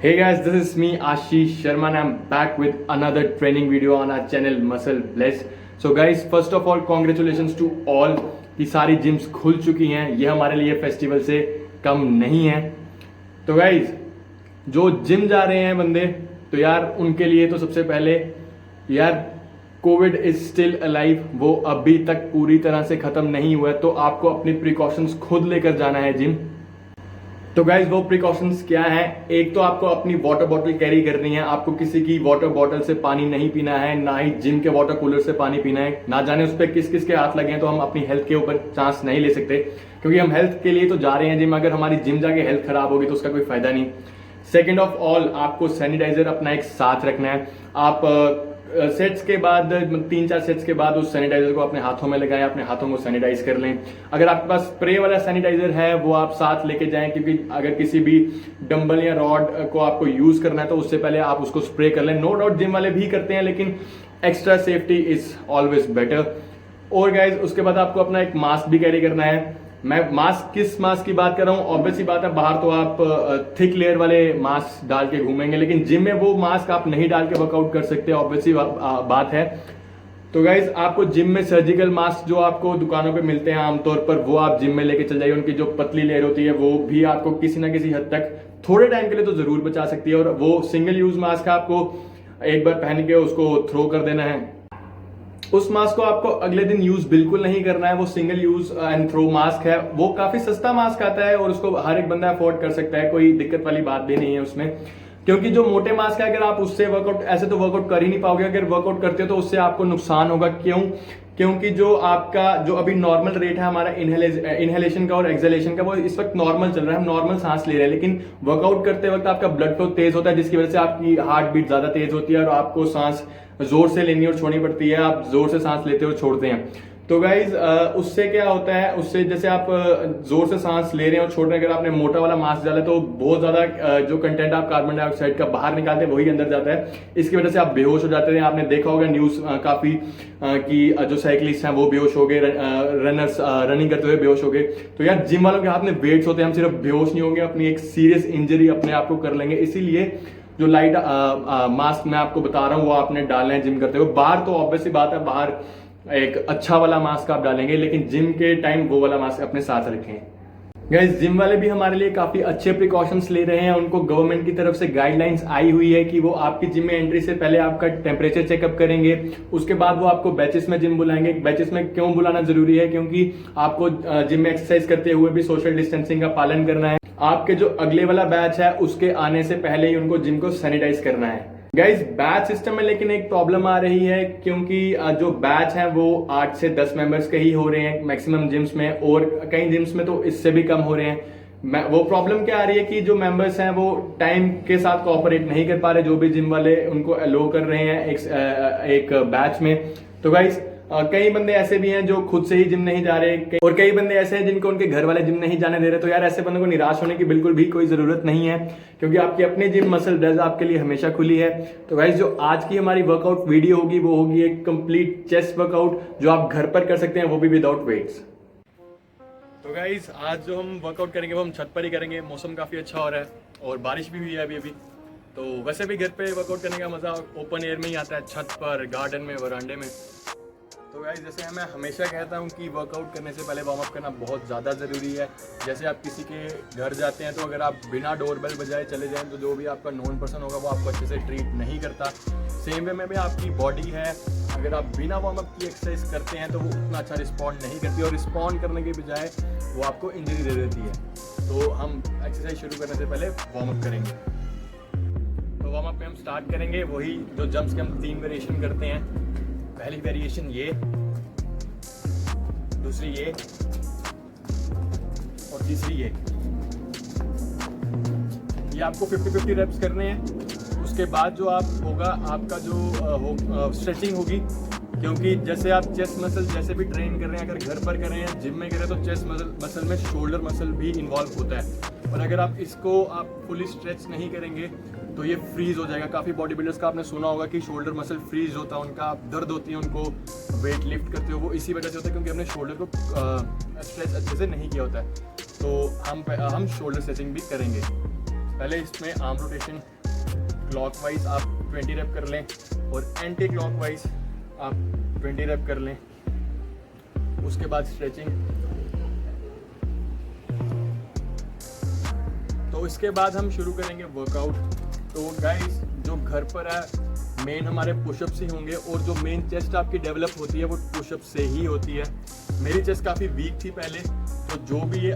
Hey guys, this is me Ashish Sharma and I'm back with another training video on our channel Muscle Bless. So guys, first of all congratulations to all कि सारी gyms खुल चुकी हैं। ये हमारे लिए festival से कम नहीं है। तो गाइज जो जिम जा रहे हैं बंदे, तो यार उनके लिए तो सबसे पहले यार कोविड इज स्टिल अलाइव, वो अभी तक पूरी तरह से खत्म नहीं हुआ है। तो आपको अपनी प्रिकॉशंस खुद लेकर जाना है जिम। तो गाइज वो प्रिकॉशंस क्या है? एक तो आपको अपनी वाटर बॉटल कैरी करनी है। आपको किसी की वाटर बॉटल से पानी नहीं पीना है, ना ही जिम के वाटर कूलर से पानी पीना है। ना जाने उस पर किस किस के हाथ लगे हैं, तो हम अपनी हेल्थ के ऊपर चांस नहीं ले सकते, क्योंकि हम हेल्थ के लिए तो जा रहे हैं जिम। अगर हमारी जिम जाके हेल्थ खराब होगी तो उसका कोई फायदा नहीं। सेकेंड ऑफ ऑल, आपको सैनिटाइजर अपना एक साथ रखना है। आप सेट्स के बाद 3-4 सेट्स के बाद उस सैनिटाइजर को अपने हाथों में लगाएं, अपने हाथों को सैनिटाइज कर लें। अगर आपके पास स्प्रे वाला सैनिटाइजर है वो आप साथ लेके जाएं, क्योंकि अगर किसी भी डंबल या रॉड को आपको यूज करना है तो उससे पहले आप उसको स्प्रे कर लें। नो डाउट जिम वाले भी करते हैं, लेकिन extra safety is always better. और गाइज उसके बाद आपको अपना एक मास्क भी कैरी करना है। मैं मास्क किस मास्क की बात कर रहा हूँ? ऑब्वियस ही बात है, बाहर तो आप थिक लेयर वाले मास्क डाल के घूमेंगे, लेकिन जिम में वो मास्क आप नहीं डाल के वर्कआउट कर सकते, ऑब्वियस ही बात है। तो गाइज आपको जिम में सर्जिकल मास्क जो आपको दुकानों पे मिलते हैं आमतौर पर, वो आप जिम में लेके चल जाइए। उनकी जो पतली लेयर होती है वो भी आपको किसी ना किसी हद तक थोड़े टाइम के लिए तो जरूर बचा सकती है। और वो सिंगल यूज मास्क है, आपको एक बार पहन के उसको थ्रो कर देना है। उस मास्क को आपको अगले दिन यूज बिल्कुल नहीं करना है। वो single use and throw mask है, वो काफी सस्ता मास्क आता है और उसको हर एक बंदा अफोर्ड कर सकता है, कोई दिक्कत वाली बात भी नहीं है उसमें। क्योंकि जो मोटे मास्क है, अगर आप उससे वर्कआउट, ऐसे तो वर्कआउट कर ही नहीं पाओगे। अगर वर्कआउट करते हो तो उससे आपको नुकसान होगा। क्यों? क्योंकि जो आपका जो अभी नॉर्मल रेट है हमारा इनहेलेशन का और एक्सहेलेशन का, वो इस वक्त नॉर्मल चल रहा है, हम नॉर्मल सांस ले रहे हैं। लेकिन वर्कआउट करते वक्त आपका ब्लड फ्लो तेज होता है, जिसकी वजह से आपकी हार्ट बीट ज्यादा तेज होती है और आपको सांस जोर से लेनी और छोड़नी पड़ती है। आप जोर से सांस लेते और छोड़ते हैं। तो गाइज उससे क्या होता है, उससे जैसे आप जोर से सांस ले रहे हैं और छोड़ रहे हैं, अगर आपने मोटा वाला मास्क डाला तो बहुत ज्यादा जो कंटेंट आप कार्बन डाइऑक्साइड का बाहर निकालते हैं वही अंदर जाता है। इसकी वजह से आप बेहोश हो जाते हैं। आपने देखा होगा न्यूज काफी कि जो साइकिलिस्ट हैं वो बेहोश हो गए, रनर्स रनिंग करते हुए बेहोश हो गए। तो यार जिम वालों के हाथ में वेट्स होते हैं, हम सिर्फ बेहोश नहीं होंगे, अपनी एक सीरियस इंजरी अपने आप को कर लेंगे। इसीलिए जो लाइट मास्क मैं आपको बता रहा हूँ वो आपने डालना है जिम करते हुए। बाहर तो ऑब्वियस ही बात है, बाहर एक अच्छा वाला मास्क आप डालेंगे, लेकिन जिम के टाइम वो वाला मास्क अपने साथ रखें। गाइस जिम वाले भी हमारे लिए काफी अच्छे प्रिकॉशंस ले रहे हैं। उनको गवर्नमेंट की तरफ से गाइडलाइंस आई हुई है कि वो आपकी जिम में एंट्री से पहले आपका टेम्परेचर चेकअप करेंगे। उसके बाद वो आपको बैचेस में जिम बुलाएंगे। बैचेस में क्यों बुलाना जरूरी है? क्योंकि आपको जिम में एक्सरसाइज करते हुए भी सोशल डिस्टेंसिंग का पालन करना है। आपके जो अगले वाला बैच है उसके आने से पहले ही उनको जिम को सैनिटाइज करना है। गाइज बैच सिस्टम में लेकिन एक प्रॉब्लम आ रही है, क्योंकि जो बैच है वो 8 से 10 मेंबर्स के ही हो रहे हैं मैक्सिमम जिम्स में, और कई जिम्स में तो इससे भी कम हो रहे हैं। वो प्रॉब्लम क्या आ रही है कि जो मेंबर्स हैं वो टाइम के साथ कोऑपरेट नहीं कर पा रहे, जो भी जिम वाले उनको अलो कर रहे हैं एक बैच में। तो गाइज कई बंदे ऐसे भी हैं जो खुद से ही जिम नहीं जा रहे, और कई बंदे ऐसे हैं जिनको उनके घर वाले जिम नहीं जाने दे रहे। तो यार ऐसे बंदों को निराश होने की बिल्कुल भी कोई जरूरत नहीं है, क्योंकि आपकी अपनी जिम मसल ब्लेस आपके लिए हमेशा खुली है। तो गाइस जो आज की हमारी वर्कआउट वीडियो होगी वो होगी एक कंप्लीट चेस्ट वर्कआउट, जो आप घर पर कर सकते हैं, वो भी विदाउट वेट्स। तो गाइस आज जो हम वर्कआउट करेंगे वो हम छत पर ही करेंगे। मौसम काफी अच्छा हो रहा है और बारिश भी हुई है अभी। तो वैसे भी घर पे वर्कआउट करने का मजा ओपन एयर में ही आता है, छत पर, गार्डन में, वरांडे में। तो गाइस जैसे मैं हमेशा कहता हूँ कि वर्कआउट करने से पहले वार्म अप करना बहुत ज़्यादा ज़रूरी है। जैसे आप किसी के घर जाते हैं तो अगर आप बिना डोरबेल बजाए चले जाएं तो जो भी आपका नॉन पर्सन होगा वो आपको अच्छे से ट्रीट नहीं करता। सेम वे में भी आपकी बॉडी है, अगर आप बिना वार्म अप की एक्सरसाइज करते हैं तो वो उतना अच्छा रिस्पॉन्ड नहीं करती, और रिस्पॉन्ड करने के बजाय वो आपको इंजरी दे देती है। तो हम एक्सरसाइज शुरू करने से पहले वार्म अप करेंगे। तो वार्म अप में हम स्टार्ट करेंगे वही जो जंप्स के हम 3 वेरिएशन करते हैं। पहली वेरिएशन ये, दूसरी ये और तीसरी ये आपको 50-50 रेप्स करने हैं। उसके बाद जो आप होगा आपका जो स्ट्रेचिंग होगी, क्योंकि जैसे आप चेस्ट मसल जैसे भी ट्रेन कर रहे हैं, अगर घर पर कर रहे हैं, जिम में कर रहे हैं, तो चेस्ट मसल में शोल्डर मसल भी इन्वॉल्व होता है। और अगर आप इसको फुली स्ट्रेच नहीं करेंगे तो ये फ्रीज हो जाएगा। काफ़ी बॉडी बिल्डर्स का आपने सुना होगा कि शोल्डर मसल फ्रीज होता है, उनका दर्द होती है उनको वेट लिफ्ट करते हो, वो इसी वजह से होता है क्योंकि हमने शोल्डर को स्ट्रेच अच्छे से नहीं किया होता है। तो हम शोल्डर स्ट्रेचिंग भी करेंगे। पहले इसमें आर्म रोटेशन क्लॉकवाइज आप 20 रेप कर लें और एंटी क्लॉकवाइज आप 20 रेप कर लें। उसके बाद स्ट्रेचिंग। तो इसके बाद हम शुरू करेंगे वर्कआउट। तो गाइस जो घर पर है मेन हमारे पुशअप से होंगे और जो मेन चेस्ट आपकी डेवलप होती है वो पुशअप से ही होती है। मेरी चेस्ट काफ़ी वीक थी पहले, तो जो भी ये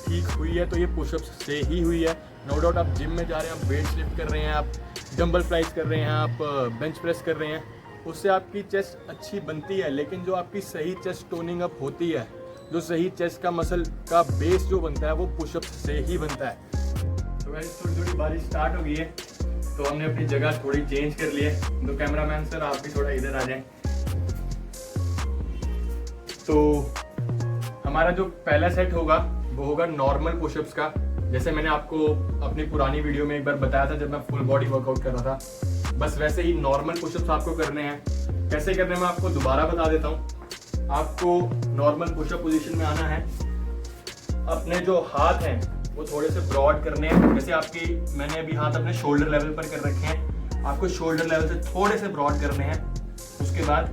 ठीक हुई है तो ये पुशअप से ही हुई है। नो डाउट आप जिम में जा रहे हैं, आप वेट लिफ्ट कर रहे हैं, आप डंबल फ्लाइज कर रहे हैं, आप बेंच प्रेस कर रहे हैं, उससे आपकी चेस्ट अच्छी बनती है। लेकिन जो आपकी सही चेस्ट टोनिंग अप होती है, जो सही चेस्ट का मसल का बेस जो बनता है वो पुशअप से ही बनता है। तो गाइस थोड़ी थोड़ी बारिश स्टार्ट हो गई है, तो हमने अपनी जगह थोड़ी चेंज कर ली है। तो कैमरामैन सर आप भी थोड़ा इधर आ जाएं। तो हमारा जो पहला सेट होगा वो होगा नॉर्मल पुशअप्स का। जैसे मैंने आपको अपनी पुरानी वीडियो में एक बार बताया था जब मैं फुल बॉडी वर्कआउट कर रहा था, बस वैसे ही नॉर्मल पुशअप्स आपको करने हैं। कैसे करने मैं आपको दोबारा बता देता हूँ। आपको नॉर्मल पुशअप पोजीशन में आना है, अपने जो हाथ हैं वो थोड़े से ब्रॉड करने हैं। जैसे आपकी मैंने अभी हाथ अपने शोल्डर लेवल पर कर रखे हैं, आपको शोल्डर लेवल से थोड़े से ब्रॉड करने हैं। उसके बाद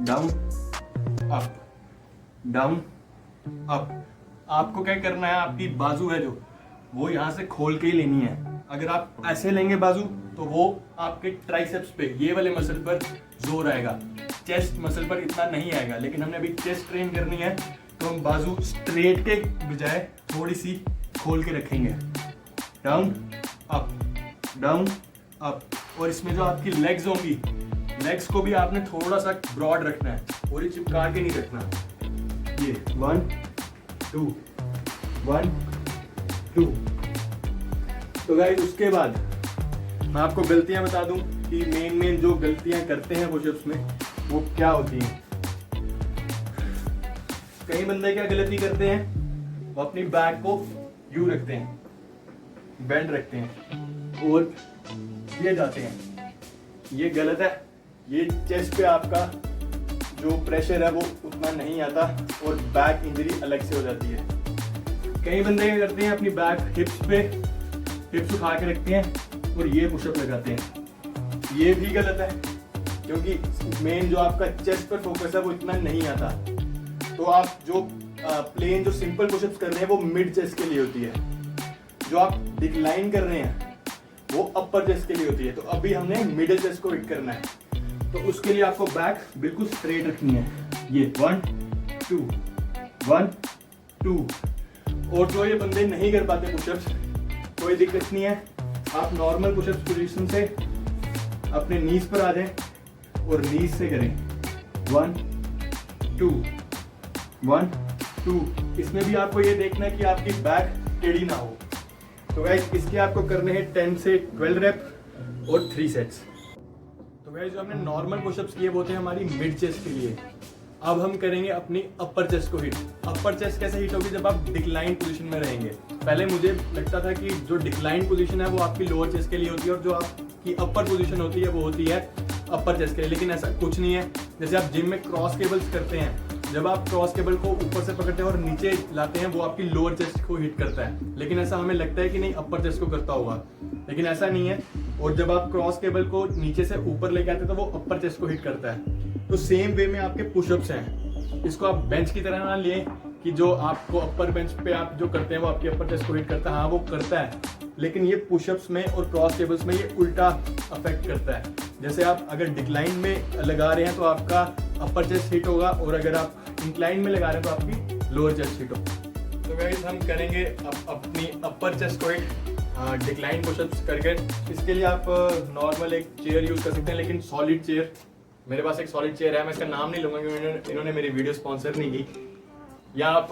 डाउन अप, डाउन अप। आपको क्या करना है, आपकी बाजू है जो वो यहाँ से खोल के ही लेनी है। अगर आप ऐसे लेंगे बाजू तो वो आपके ट्राइसेप्स पे, ये वाले मसल पर जोर आएगा, चेस्ट मसल पर इतना नहीं आएगा। लेकिन हमने अभी चेस्ट ट्रेन करनी है तो हम बाजू स्ट्रेट के बजाय थोड़ी सी खोल के रखेंगे। Down up, down up. और इसमें जो आपकी लेग्स होंगी, लेग्स को भी आपने थोड़ा सा ब्रॉड रखना है और ये चिपका के नहीं रखना। ये 1 2 1 2। तो गाइस उसके बाद मैं आपको गलतियां बता दूं कि मेन जो गलतियां करते हैं पुशअप्स में वो क्या होती हैं। कई बंदे क्या गलती करते हैं, वो अपनी बैक को यूं रखते हैं, बेंड रखते हैं और ये जाते हैं। ये गलत है। ये चेस्ट पे आपका जो प्रेशर है वो उतना नहीं आता और बैक इंजरी अलग से हो जाती है। कई बंदे क्या करते हैं, अपनी बैक हिप्स उठा के रखते हैं और ये पुशअप लगाते हैं। ये भी गलत है क्योंकि मेन जो आपका चेस्ट पर फोकस है वो इतना नहीं आता। तो आप जो प्लेन जो सिंपल पुशअप्स कर रहे हैं वो मिड चेस्ट के लिए होती है, जो आप डिक्लाइन कर रहे हैं वो अपर चेस्ट के लिए होती है। तो अभी हमने मिडिल चेस्ट को हिट करना है, तो उसके लिए आपको बैक बिल्कुल स्ट्रेट रखनी है। ये 1 2 1 2। और जो ये बंदे नहीं कर पाते पुशअप्स, कोई दिक्कत नहीं है, आप नॉर्मल पुशअप्स पोजीशन से अपने नीज पर आ जाएं और नीज से करें 1 2 1 2। इसमें भी आपको ये देखना है कि आपकी बैक टेढ़ी ना हो। तो गाइस इसके आपको करने हैं 10 से 12 रेप और 3 सेट्स। तो गाइस जो हमने नॉर्मल पुशअप्स किए वो थे हमारी मिड चेस्ट के लिए। अब हम करेंगे अपनी अपर चेस्ट को हिट। अपर चेस्ट कैसे हिट होगी, जब आप डिक्लाइन पोजीशन में रहेंगे। पहले मुझे लगता था कि जो डिक्लाइन पोजीशन है वो आपकी लोअर चेस्ट के लिए होती है और जो आपकी अपर पोजीशन होती है वो होती है अपर चेस्ट के लिए। लेकिन ऐसा कुछ नहीं है। जैसे आप जिम में क्रॉस केबल्स करते हैं, जब आप क्रॉस केबल को ऊपर से पकड़ते हैं और नीचे लाते हैं वो आपकी लोअर चेस्ट को हिट करता है। लेकिन ऐसा हमें लगता है कि नहीं अपर चेस्ट को करता होगा, लेकिन ऐसा नहीं है। और जब आप क्रॉस केबल को नीचे से ऊपर लेके आते हैं तो वो अपर चेस्ट को हिट करता है। तो सेम वे में आपके पुशअप्स हैं। इसको आप बेंच की तरह ना लिए कि जो आपको अपर बेंच पे आप जो करते हैं वो आपकी अपर चेस्ट को हिट करता है। हाँ वो करता है, लेकिन ये पुशअप्स में और क्रॉस केबल्स में ये उल्टा अफेक्ट करता है। जैसे आप अगर डिक्लाइन में लगा रहे हैं तो आपका अपर चेस्ट हिट होगा और अगर आप इंक्लाइन में लगा रहे हैं तो आपकी लोअर चेस्ट हिट होगा। तो गाइस हम करेंगे अपनी अपर चेस्ट को हिट डिक्लाइन पुशअप्स करके। इसके लिए आप नॉर्मल एक चेयर यूज कर सकते हैं, लेकिन सॉलिड चेयर। मेरे पास एक सॉलिड चेयर है, मैं इसका नाम नहीं लूंगा क्योंकि इन्होंने मेरी वीडियो स्पॉन्सर नहीं की। या आप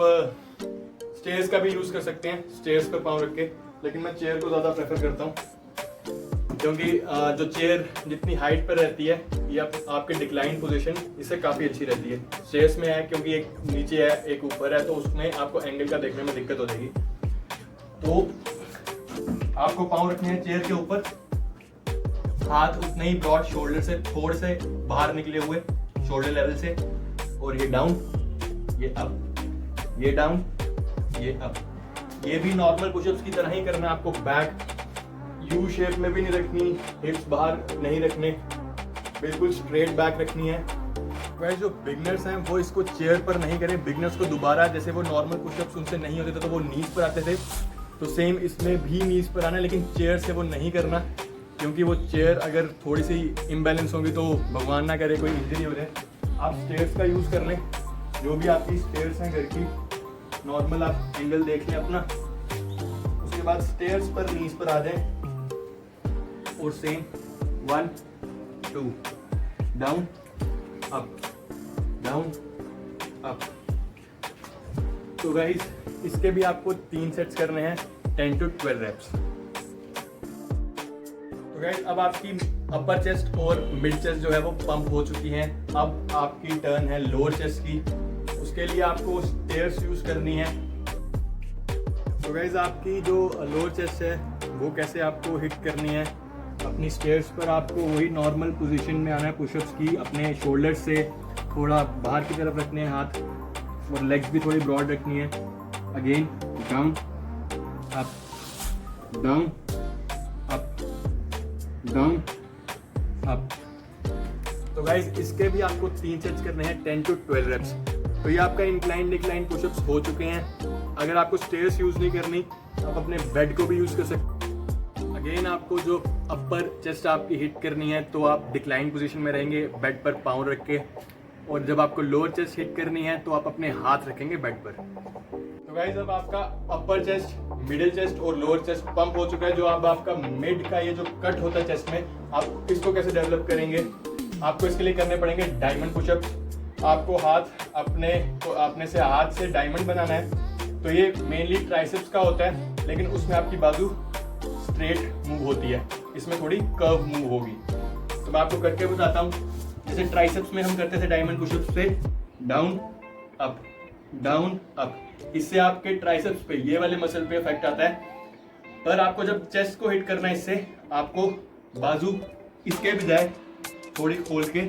स्टेयर्स का भी यूज कर सकते हैं, स्टेयर्स पर पाँव रख के, लेकिन मैं चेयर को ज़्यादा प्रेफर करता हूँ क्योंकि जो चेयर जितनी हाइट पर रहती है ये आपके डिक्लाइन पोजीशन इससे काफ़ी अच्छी रहती है। स्टेयर्स में है क्योंकि एक नीचे है एक ऊपर है, तो उसमें आपको एंगल का देखने में दिक्कत हो जाएगी। तो आपको पाँव रखने हैं चेयर के ऊपर, हाथ उतने ही ब्रॉड, शोल्डर से थोड़े से बाहर निकले हुए शोल्डर लेवल से, और ये डाउन, ये अप, ये डाउन, ये अप, ये भी नॉर्मल पुशअप्स की तरह ही करना है आपको। बैक यू शेप में भी नहीं रखनी, हिप्स बाहर नहीं रखने, बिल्कुल स्ट्रेट बैक रखनी है। वैसे जो बिगनर्स हैं वो इसको चेयर पर नहीं करें। बिगनर्स को दोबारा जैसे वो नॉर्मल पुशअप्स उनसे नहीं होते थे तो वो नीज पर आते थे, तो सेम इसमें भी नीज पर आना है, लेकिन चेयर से वो नहीं करना, क्योंकि वो चेयर अगर थोड़ी सी इम्बैलेंस होगी तो भगवान ना करे कोई इंजरी हो जाए। आप स्टेयर्स का यूज़ कर लें, जो भी आपकी स्टेयर्स हैं घर की, नॉर्मल आप एंगल देख लें अपना। उसके बाद स्टेयर्स पर नीज पर आ जाएं और same 1 2 down up down up. तो गाइस इसके भी आपको 3 सेट्स करने हैं, 10 to 12 reps। तो गाइस अब आपकी अपर चेस्ट और मिड चेस्ट जो है वो पंप हो चुकी हैं। अब आपकी टर्न है लोअर चेस्ट की, उसके लिए आपको स्टेयर्स यूज करनी है। तो गाइस आपकी जो लोअर चेस्ट है वो कैसे आपको हिट करनी है, अपनी स्टेयर्स पर आपको वही नॉर्मल पोजीशन में आना है पुशअप्स की। अपने शोल्डर से थोड़ा बाहर की तरफ रखने हैं हाथ, और लेग्स भी थोड़ी ब्रॉड रखनी है। Again down up down up down up. तो गाइस इसके भी आपको 3 सेट्स करने हैं, 10 to 12 reps। तो ये आपका इंक्लाइन डिक्लाइन पुशअप्स हो चुके हैं। अगर आपको स्टेयर्स यूज नहीं करनी, आप अपने बेड को भी यूज कर सकते। अगेन आपको जो अपर चेस्ट आपकी हिट करनी है तो आप डिक्लाइन पोजीशन में रहेंगे बेड पर पाँव रख के, और जब आपको लोअर चेस्ट हिट करनी है तो आप अपने हाथ रखेंगे बेड पर। तो गाइस अब आपका अपर चेस्ट, मिडिल चेस्ट और लोअर चेस्ट पंप हो चुका है। जो अब आपका मिड का ये जो कट होता है चेस्ट में, आप इसको कैसे डेवलप करेंगे, आपको इसके लिए करने पड़ेंगे डायमंड पुशअप्स। आपको अपने से हाथ से डायमंड बनाना है। तो ये मेनली ट्राइसेप्स का होता है, लेकिन उसमें आपकी बाजू स्ट्रेट मूव होती है, इसमें थोड़ी कर्व मूव होगी। तो मैं आपको करके बताता हूँ। जैसे ट्राइसेप्स में हम करते थे डायमंड पुशअप्स पे डाउन अप, इससे आपके ट्राइसेप्स पे, ये वाले मसल पे इफेक्ट आता है। पर आपको जब चेस्ट को हिट करना है, इससे आपको बाजू इसके बजाय थोड़ी खोल के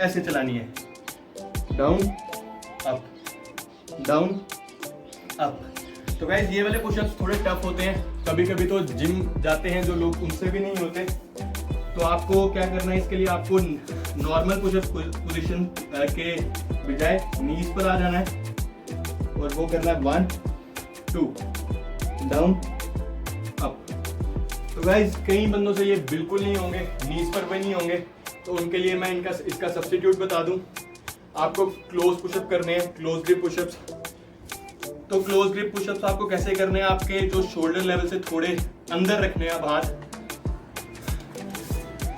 ऐसे चलानी है, डाउन अप। तो गाइस ये वाले पुशअप्स थोड़े टफ होते हैं, कभी कभी तो जिम जाते हैं जो लोग, उनसे भी नहीं होते। तो आपको क्या करना है, इसके लिए आपको नॉर्मल पुशअप पोजीशन के बजाय नीज पर आ जाना है, और वो करना है 1 2 डाउन अप। तो गाइस कई बंदों से ये बिल्कुल नहीं होंगे, नीज पर भी नहीं होंगे, तो उनके लिए मैं इसका सब्स्टिट्यूट बता दूं। आपको क्लोज पुशअप करने हैं, क्लोज ग्रिप पुशअप्स। तो क्लोज ग्रिप पुशअप्स आपको कैसे करने हैं, आपके जो शोल्डर लेवल से थोड़े अंदर रखने हैं आप हाथ,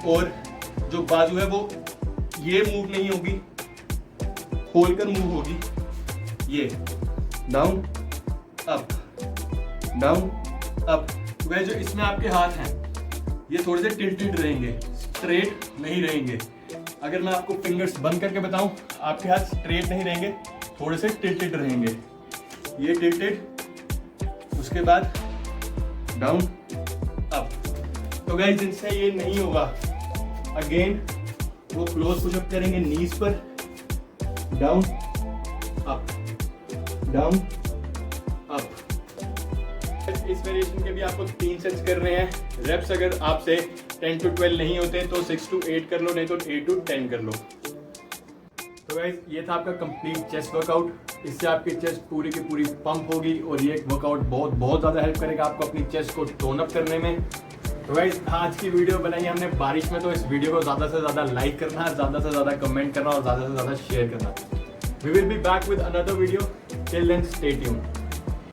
और जो बाजू है वो ये मूव नहीं होगी, खोलकर मूव होगी, ये डाउन अप। तो जो इसमें आपके हाथ हैं ये थोड़े से टिल्टेड रहेंगे, स्ट्रेट नहीं रहेंगे। अगर मैं आपको फिंगर्स बंद करके बताऊं, आपके हाथ स्ट्रेट नहीं रहेंगे, थोड़े से टिल्टेड रहेंगे, ये टिल्टेड, उसके बाद डाउन अप। तो गाइस इनसे ये नहीं होगा। अगेन वो क्लोज पुशअप करेंगे नीज पर, डाउन अप। इस वेरिएशन के भी आपको 3 सेट्स करने हैं। रेप्स अगर आपसे 10 to 12 नहीं होते तो 6 to 8 कर लो, नहीं तो 8 to 10 कर लो। तो गाइस ये था आपका कंप्लीट चेस्ट वर्कआउट। इससे आपकी चेस्ट पूरी की पूरी पंप होगी, और ये वर्कआउट बहुत ज़्यादा हेल्प करेगा आपको अपनी चेस्ट को टोन अप करने में। तो गाइस आज की वीडियो बनाई हमने बारिश में, तो इस वीडियो को ज़्यादा से ज़्यादा लाइक करना, ज़्यादा से ज़्यादा कमेंट करना और ज़्यादा से ज़्यादा शेयर करना। We will be back with another video. Till then stay tuned.